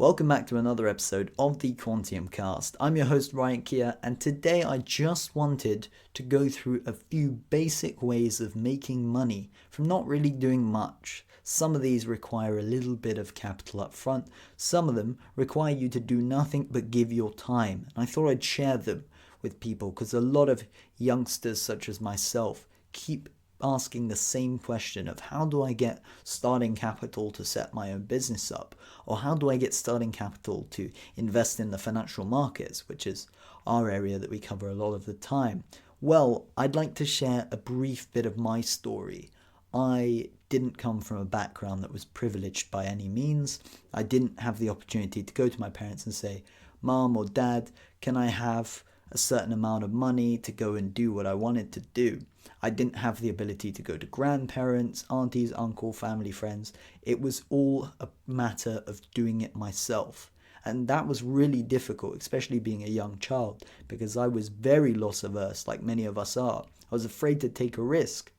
Welcome back to another episode of the Quantium Cast. I'm your host Ryan Kia, and today I just wanted to go through a few basic ways of making money from not really doing much. Some of these require a little bit of capital up front, some of them require you to do nothing but give your time, and I thought I'd share them with people because a lot of youngsters such as myself keep asking the same question of how do I get starting capital to set my own business up, or how do I get starting capital to invest in the financial markets, which is our area that we cover a lot of the time. Well, I'd like to share a brief bit of my story. I didn't come from a background that was privileged by any means. I didn't have the opportunity to go to my parents and say, Mom or Dad, can I have a certain amount of money to go and do what I wanted to do? I didn't have the ability to go to grandparents, aunties, uncle, family, friends. It was all a matter of doing it myself. And that was really difficult, especially being a young child, because I was very loss averse, like many of us are. I was afraid to take a risk.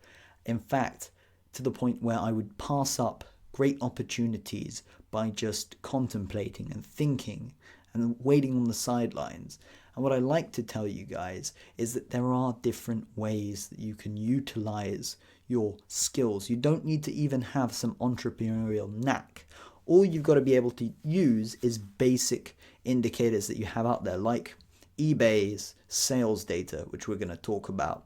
In fact, to the point where I would pass up great opportunities by just contemplating and thinking and waiting on the sidelines. And what I like to tell you guys is that there are different ways that you can utilize your skills. You don't need to even have some entrepreneurial knack. All you've got to be able to use is basic indicators that you have out there, like eBay's sales data, which we're going to talk about.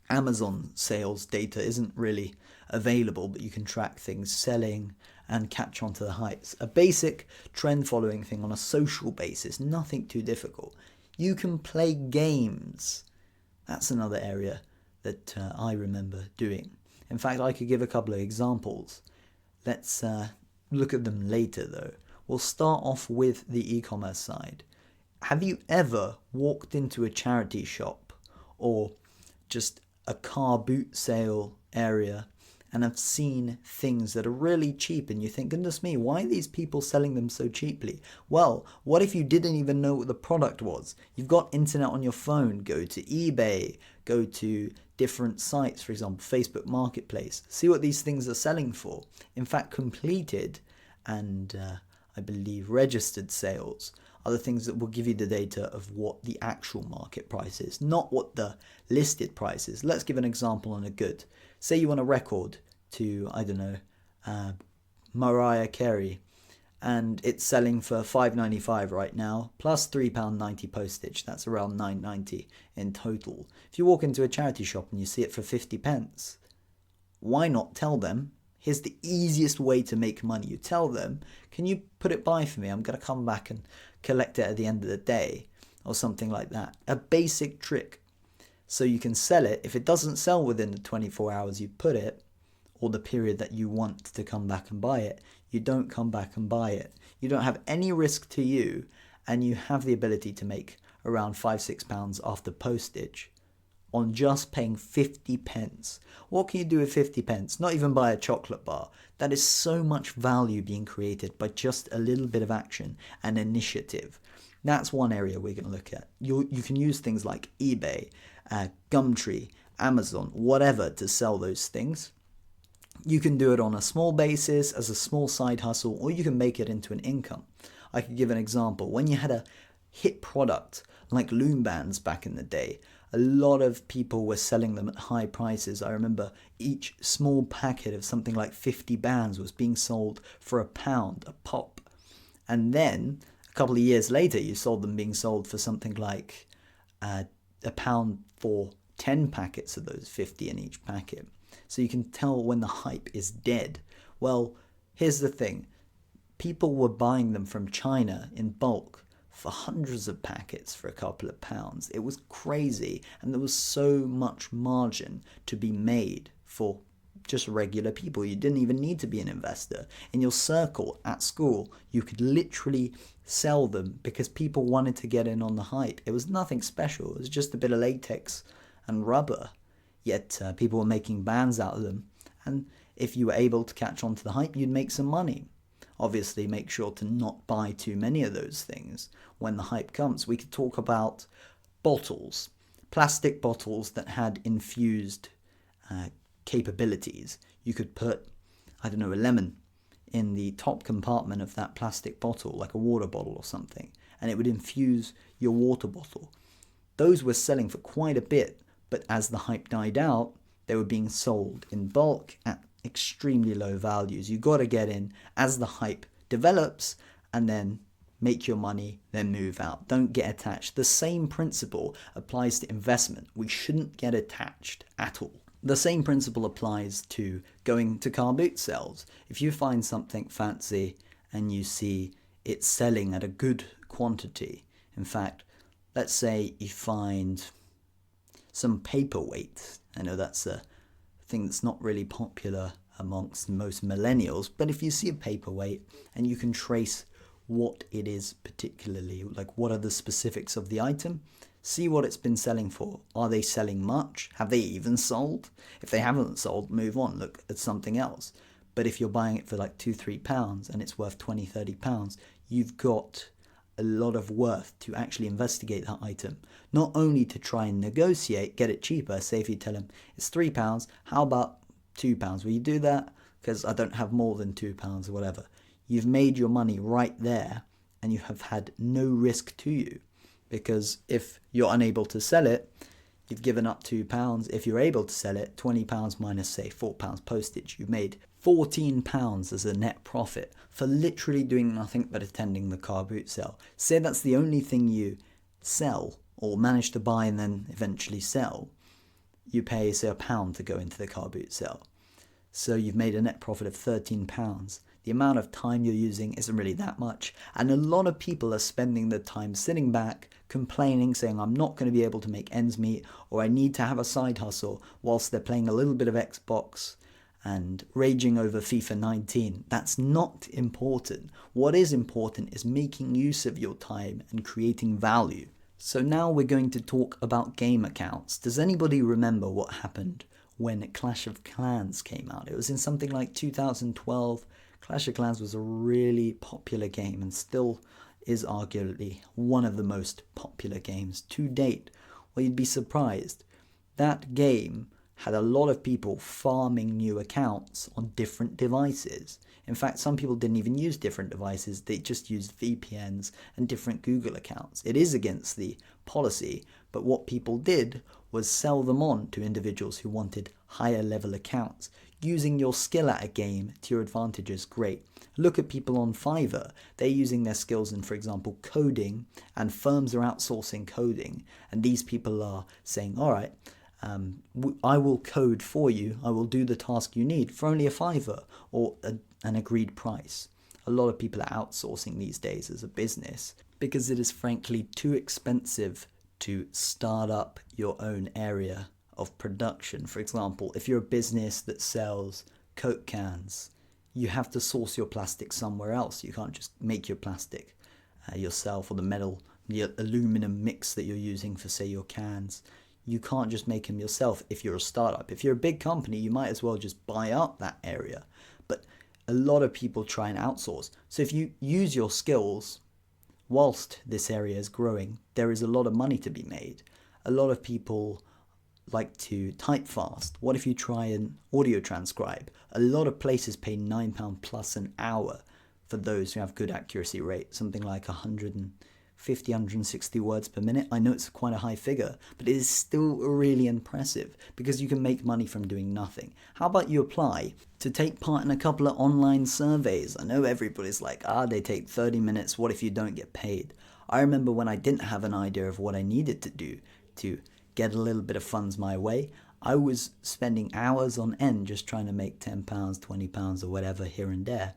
Amazon sales data isn't really available, but you can track things selling and catch on to the hypes. A basic trend following thing on a social basis, nothing too difficult. You can play games. That's another area that I remember doing. In fact, I could give a couple of examples. Let's look at them later though. We'll start off with the e-commerce side. Have you ever walked into a charity shop or just a car boot sale area and have seen things that are really cheap and you think, goodness me, why are these people selling them so cheaply? Well, what if you didn't even know what the product was? You've got internet on your phone. Go to eBay, go to different sites, for example, Facebook Marketplace. See what these things are selling for. In fact, completed and I believe registered sales are the things that will give you the data of what the actual market price is, not what the listed price is. Let's give an example on a good. Say you want a record to, I don't know, Mariah Carey, and it's selling for $5.95 right now, plus £3.90 postage. That's around $9.90 in total. If you walk into a charity shop and you see it for 50 pence, why not tell them, here's the easiest way to make money. You tell them, can you put it by for me? I'm going to come back and collect it at the end of the day, or something like that. A basic trick. So you can sell it. If it doesn't sell within the 24 hours you put it, or the period that you want to come back and buy it, you don't come back and buy it. You don't have any risk to you, and you have the ability to make around £5-6 after postage on just paying 50 pence. What can you do with 50 pence? Not even buy a chocolate bar. That is so much value being created by just a little bit of action and initiative. That's one area we're going to look at. You can use things like eBay, Gumtree, Amazon, whatever to sell those things. You can do it on a small basis as a small side hustle, or you can make it into an income. I could give an example. When you had a hit product like loom bands back in the day, a lot of people were selling them at high prices. I remember each small packet of something like 50 bands was being sold for £1 a pop. And then a couple of years later, you sold them being sold for something like £1 for 10 packets of those 50 in each packet. So you can tell when the hype is dead. Well, here's the thing. People were buying them from China in bulk for hundreds of packets for a couple of pounds. It was crazy, and there was so much margin to be made for just regular people. You didn't even need to be an investor. In your circle at school, you could literally sell them because people wanted to get in on the hype. It was nothing special. It was just a bit of latex and rubber, yet people were making bands out of them, and if you were able to catch on to the hype, you'd make some money. Obviously, make sure to not buy too many of those things when the hype comes. We could talk about bottles, plastic bottles that had infused capabilities. You could put, I don't know, a lemon in the top compartment of that plastic bottle, like a water bottle or something, and it would infuse your water bottle. Those were selling for quite a bit, but as the hype died out, they were being sold in bulk at extremely low values. You got to get in as the hype develops and then make your money, then move out. Don't get attached. The same principle applies to investment. We shouldn't get attached at all. The same principle applies to going to car boot sales. If you find something fancy and you see it selling at a good quantity, in fact, let's say you find some paperweight. I know that's a thing that's not really popular amongst most millennials, but if you see a paperweight and you can trace what it is particularly, like what are the specifics of the item, see what it's been selling for. Are they selling much? Have they even sold? If they haven't sold, move on, look at something else. But if you're buying it for like £2-3 and it's worth £20-30, you've got a lot of worth to actually investigate that item. Not only to try and negotiate, get it cheaper. Say if you tell them it's £3, how about £2? Will you do that? Because I don't have more than £2 or whatever. You've made your money right there and you have had no risk to you. Because if you're unable to sell it, you've given up £2. If you're able to sell it, £20 minus say £4 postage, you've made £14 as a net profit for literally doing nothing but attending the car boot sale. Say that's the only thing you sell or manage to buy and then eventually sell. You pay say £1 to go into the car boot sale. So you've made a net profit of £13. The amount of time you're using isn't really that much. And a lot of people are spending their time sitting back, complaining, saying, I'm not going to be able to make ends meet, or I need to have a side hustle, whilst they're playing a little bit of Xbox and raging over FIFA 19. That's not important. What is important is making use of your time and creating value. So now we're going to talk about game accounts. Does anybody remember what happened when Clash of Clans came out? It was in something like 2012. Clash of Clans was a really popular game and still is arguably one of the most popular games to date. Well, you'd be surprised. That game had a lot of people farming new accounts on different devices. In fact, some people didn't even use different devices. They just used VPNs and different Google accounts. It is against the policy, but what people did was sell them on to individuals who wanted higher level accounts. Using your skill at a game to your advantage is great. Look at people on Fiverr. They're using their skills in, for example, coding, and firms are outsourcing coding. And these people are saying, all right, I will code for you. I will do the task you need for only a $5 or an agreed price. A lot of people are outsourcing these days as a business because it is frankly too expensive to start up your own area of production. For example, if you're a business that sells Coke cans, you have to source your plastic somewhere else. You can't just make your plastic yourself, or the aluminum mix that you're using for, say, your cans. You can't just make them yourself if you're a startup. If you're a big company, you might as well just buy up that area. But a lot of people try and outsource. So if you use your skills whilst this area is growing, there is a lot of money to be made. A lot of people like to type fast. What if you try and audio transcribe? A lot of places pay £9 plus an hour for those who have good accuracy rate, something like 150, 160 words per minute. I know it's quite a high figure, but it is still really impressive because you can make money from doing nothing. How about you apply to take part in a couple of online surveys? I know everybody's like, they take 30 minutes. What if you don't get paid? I remember when I didn't have an idea of what I needed to do to get a little bit of funds my way, I was spending hours on end just trying to make £10, £20 or whatever here and there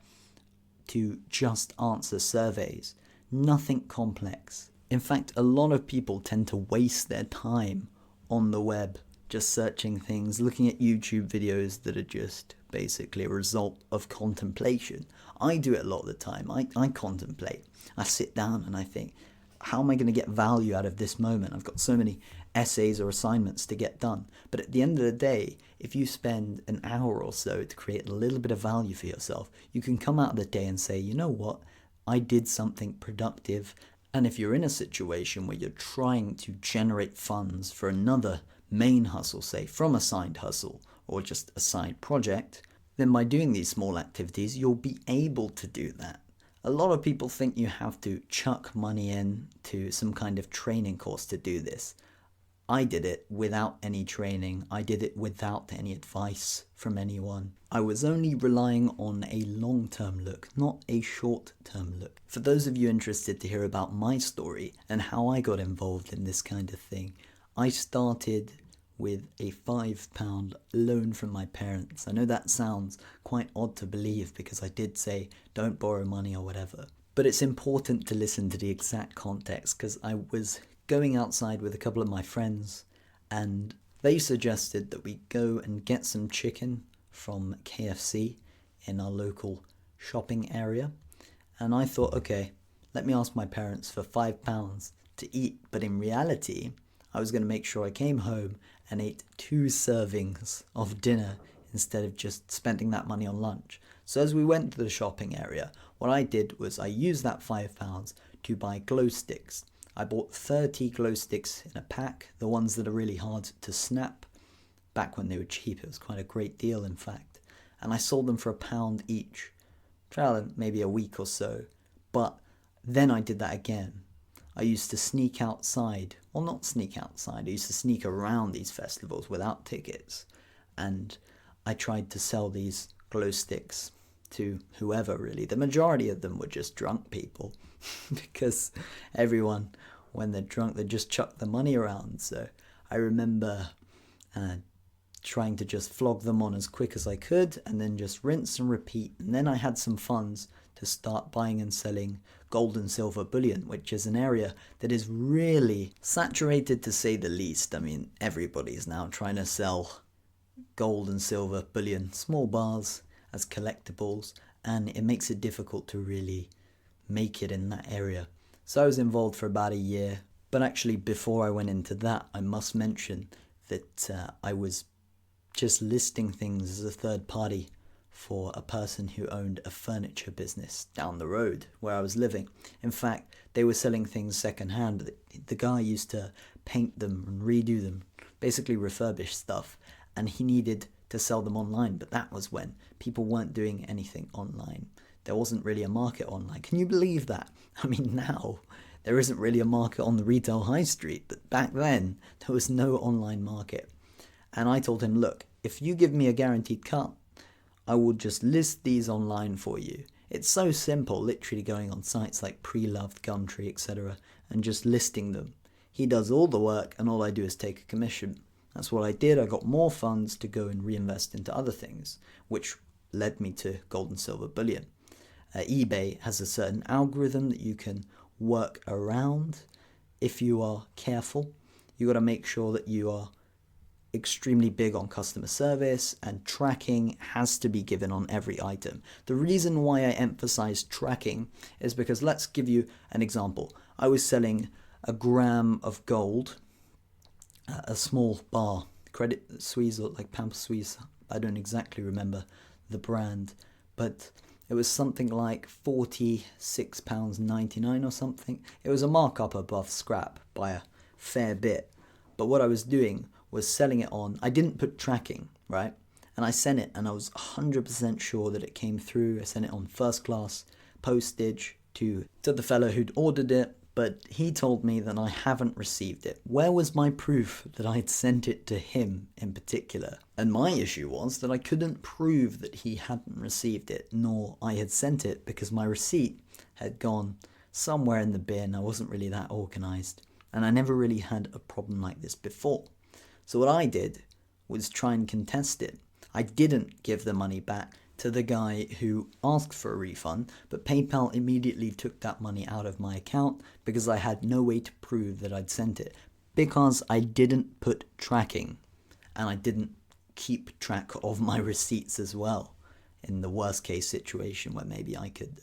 to just answer surveys. Nothing complex. In fact, a lot of people tend to waste their time on the web just searching things, looking at YouTube videos that are just basically a result of contemplation. I do it a lot of the time. I contemplate. I sit down and I think, how am I going to get value out of this moment? I've got so many essays or assignments to get done. But at the end of the day, if you spend an hour or so to create a little bit of value for yourself, you can come out of the day and say, you know what? I did something productive. And if you're in a situation where you're trying to generate funds for another main hustle, say from a side hustle or just a side project, then by doing these small activities, you'll be able to do that. A lot of people think you have to chuck money in to some kind of training course to do this. I did it without any training. I did it without any advice from anyone. I was only relying on a long-term look, not a short-term look. For those of you interested to hear about my story and how I got involved in this kind of thing, I started with a £5 loan from my parents. I know that sounds quite odd to believe because I did say don't borrow money or whatever. But it's important to listen to the exact context because I was going outside with a couple of my friends and they suggested that we go and get some chicken from KFC in our local shopping area. And I thought, okay, let me ask my parents for £5 to eat. But in reality, I was going to make sure I came home and ate 2 servings of dinner instead of just spending that money on lunch. So as we went to the shopping area, what I did was I used that £5 to buy glow sticks. I bought 30 glow sticks in a pack, the ones that are really hard to snap. Back when they were cheap, it was quite a great deal in fact. And I sold them for £1 each. Trial maybe a week or so. But then I did that again. I used to sneak outside, well not sneak outside, I used to sneak around these festivals without tickets. And I tried to sell these glow sticks to whoever really. The majority of them were just drunk people because everyone, when they're drunk, they just chuck the money around. So I remember trying to just flog them on as quick as I could and then just rinse and repeat. And then I had some funds to start buying and selling gold and silver bullion, which is an area that is really saturated to say the least. I mean, everybody's now trying to sell gold and silver bullion, small bars as collectibles, and it makes it difficult to really make it in that area. So I was involved for about a year, but actually before I went into that, I must mention that I was just listing things as a third party for a person who owned a furniture business down the road where I was living. In fact, they were selling things secondhand. The guy used to paint them and redo them, basically refurbish stuff, and he needed to sell them online, but that was when people weren't doing anything online. There wasn't really a market online. Can you believe that? I mean, now there isn't really a market on the retail high street, but back then there was no online market. And I told him, look, if you give me a guaranteed cut, I will just list these online for you. It's so simple, literally going on sites like Pre-Loved, Gumtree, etc. and just listing them. He does all the work and all I do is take a commission. That's what I did. I got more funds to go and reinvest into other things, which led me to gold and silver bullion. eBay has a certain algorithm that you can work around if you are careful. You got to make sure that you are extremely big on customer service, and tracking has to be given on every item. The reason why I emphasize tracking is because, let's give you an example. I was selling a gram of gold, a small bar, Credit Suisse or like Pampa Suisse, I don't exactly remember the brand, but it was something like £46.99 or something. It was a markup above scrap by a fair bit. But what I was doing was selling it on, I didn't put tracking, right? And I sent it and I was 100% sure that it came through. I sent it on first class postage to the fellow who'd ordered it, but he told me that I haven't received it. Where was my proof that I'd sent it to him in particular? And my issue was that I couldn't prove that he hadn't received it, nor I had sent it, because my receipt had gone somewhere in the bin. I wasn't really that organized, and I never really had a problem like this before. So what I did was try and contest it. I didn't give the money back to the guy who asked for a refund, but PayPal immediately took that money out of my account because I had no way to prove that I'd sent it, because I didn't put tracking and I didn't keep track of my receipts as well, in the worst case situation where maybe I could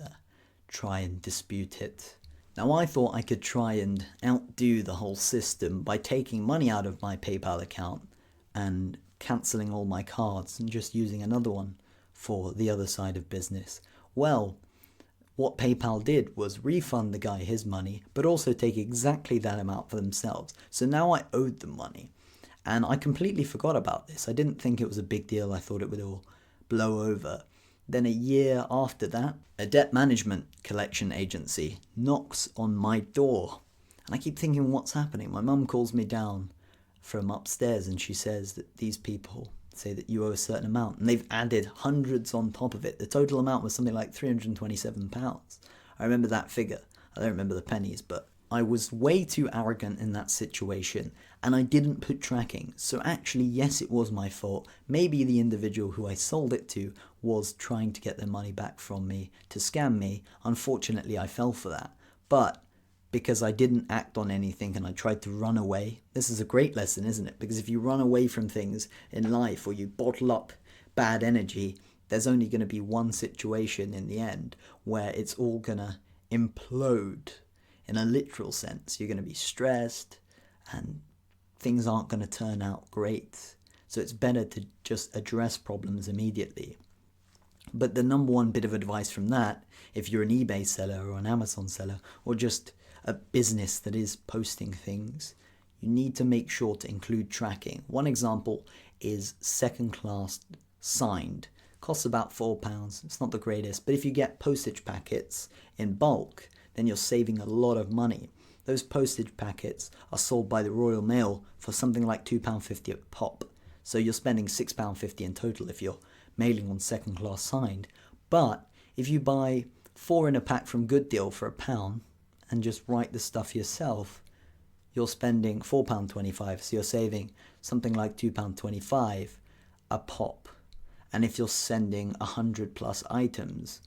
try and dispute it. Now, I thought I could try and outdo the whole system by taking money out of my PayPal account and cancelling all my cards and just using another one for the other side of business. Well, what PayPal did was refund the guy his money, but also take exactly that amount for themselves. So now I owed them money, and I completely forgot about this. I didn't think it was a big deal. I thought it would all blow over. Then a year after that, a debt management collection agency knocks on my door. And I keep thinking, what's happening? My mum calls me down from upstairs and she says that these people say that you owe a certain amount. And they've added hundreds on top of it. The total amount was something like £327. I remember that figure. I don't remember the pennies, but I was way too arrogant in that situation and I didn't put tracking. So actually, yes, it was my fault. Maybe the individual who I sold it to was trying to get their money back from me to scam me. Unfortunately, I fell for that. But because I didn't act on anything and I tried to run away, this is a great lesson, isn't it? Because if you run away from things in life or you bottle up bad energy, there's only going to be one situation in the end where it's all going to implode. In a literal sense, you're going to be stressed and things aren't going to turn out great. So it's better to just address problems immediately. But the number one bit of advice from that, if you're an eBay seller or an Amazon seller or just a business that is posting things, you need to make sure to include tracking. One example is second class signed. Costs about £4. It's not the greatest, but if you get postage packets in bulk, then you're saving a lot of money. Those postage packets are sold by the Royal Mail for something like £2.50 a pop. So you're spending £6.50 in total if you're mailing on second class signed. But if you buy 4 in a pack from Good Deal for £1 and just write the stuff yourself, you're spending £4.25. So you're saving something like £2.25 a pop. And if you're sending 100 plus items,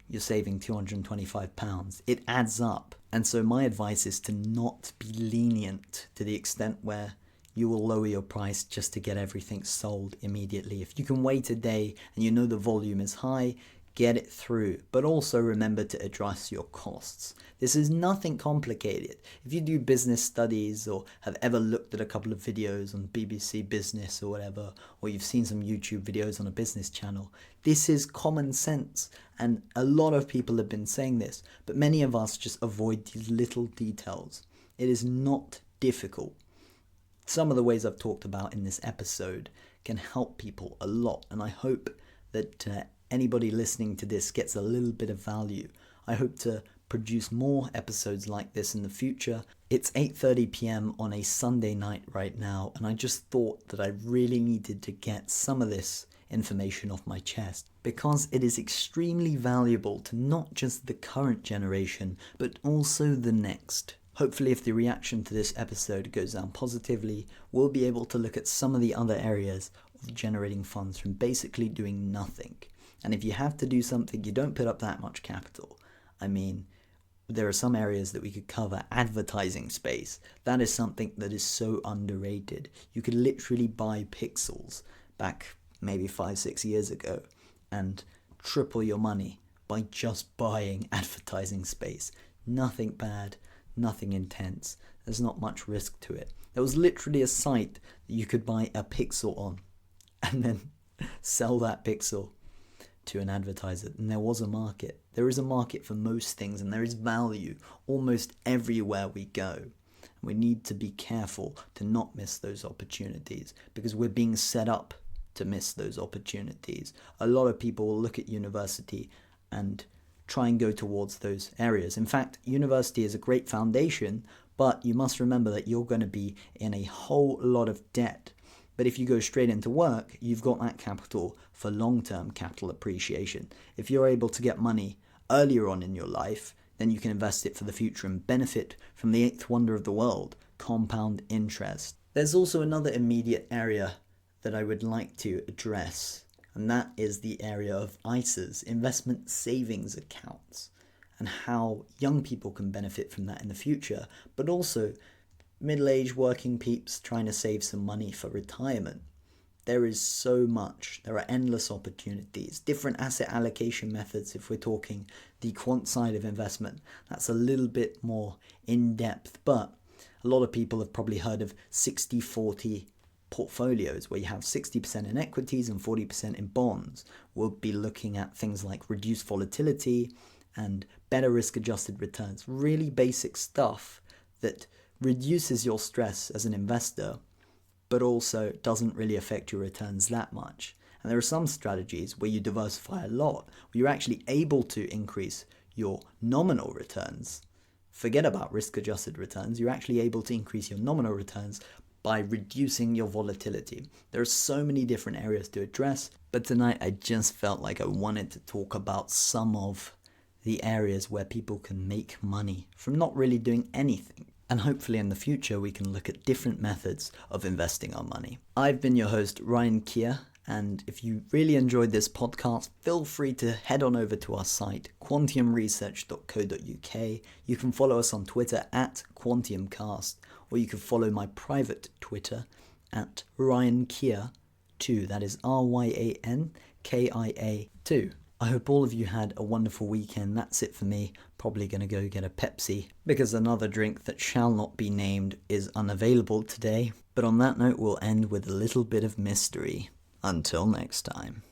you're saving £225. It adds up. And so my advice is to not be lenient to the extent where you will lower your price just to get everything sold immediately. If you can wait a day and you know the volume is high, get it through. But also remember to address your costs. This is nothing complicated. If you do business studies or have ever looked at a couple of videos on BBC Business or whatever, or you've seen some YouTube videos on a business channel, this is common sense. And a lot of people have been saying this, but many of us just avoid these little details. It is not difficult. Some of the ways I've talked about in this episode can help people a lot, and I hope that anybody listening to this gets a little bit of value. I hope to produce more episodes like this in the future. It's 8:30 p.m. on a Sunday night right now, and I just thought that I really needed to get some of this information off my chest because it is extremely valuable to not just the current generation, but also the next. Hopefully, if the reaction to this episode goes down positively, we'll be able to look at some of the other areas of generating funds from basically doing nothing. And if you have to do something, you don't put up that much capital. I mean, there are some areas that we could cover. Advertising space. That is something that is so underrated. You could literally buy pixels back maybe 5-6 years ago and triple your money by just buying advertising space. Nothing bad, nothing intense. There's not much risk to it. There was literally a site that you could buy a pixel on and then sell that pixel to an advertiser, and there was a market. There is a market for most things, and there is value almost everywhere we go. We need to be careful to not miss those opportunities because we're being set up to miss those opportunities. A lot of people will look at university and try and go towards those areas. In fact, university is a great foundation, but you must remember that you're going to be in a whole lot of debt. But if you go straight into work, you've got that capital for long-term capital appreciation. If you're able to get money earlier on in your life, then you can invest it for the future and benefit from the eighth wonder of the world, compound interest. There's also another immediate area that I would like to address, and that is the area of ISAs, investment savings accounts, and how young people can benefit from that in the future, but also middle-aged working peeps trying to save some money for retirement. There is so much. There are endless opportunities, different asset allocation methods. If we're talking the quant side of investment, that's a little bit more in-depth, but a lot of people have probably heard of 60-40 portfolios where you have 60% in equities and 40% in bonds. We'll be looking at things like reduced volatility and better risk-adjusted returns. Really basic stuff that reduces your stress as an investor, but also doesn't really affect your returns that much. And there are some strategies where you diversify a lot, where you're actually able to increase your nominal returns. Forget about risk-adjusted returns. You're actually able to increase your nominal returns by reducing your volatility. There are so many different areas to address, but tonight I just felt like I wanted to talk about some of the areas where people can make money from not really doing anything. And hopefully in the future we can look at different methods of investing our money. I've been your host, Ryan Kier, and if you really enjoyed this podcast, feel free to head on over to our site, quantiumresearch.co.uk. You can follow us on Twitter at Quantium Cast, or you can follow my private Twitter at Ryan Kier 2. That is RYANKIA 2. I hope all of you had a wonderful weekend. That's it for me. Probably going to go get a Pepsi because another drink that shall not be named is unavailable today. But on that note, we'll end with a little bit of mystery. Until next time.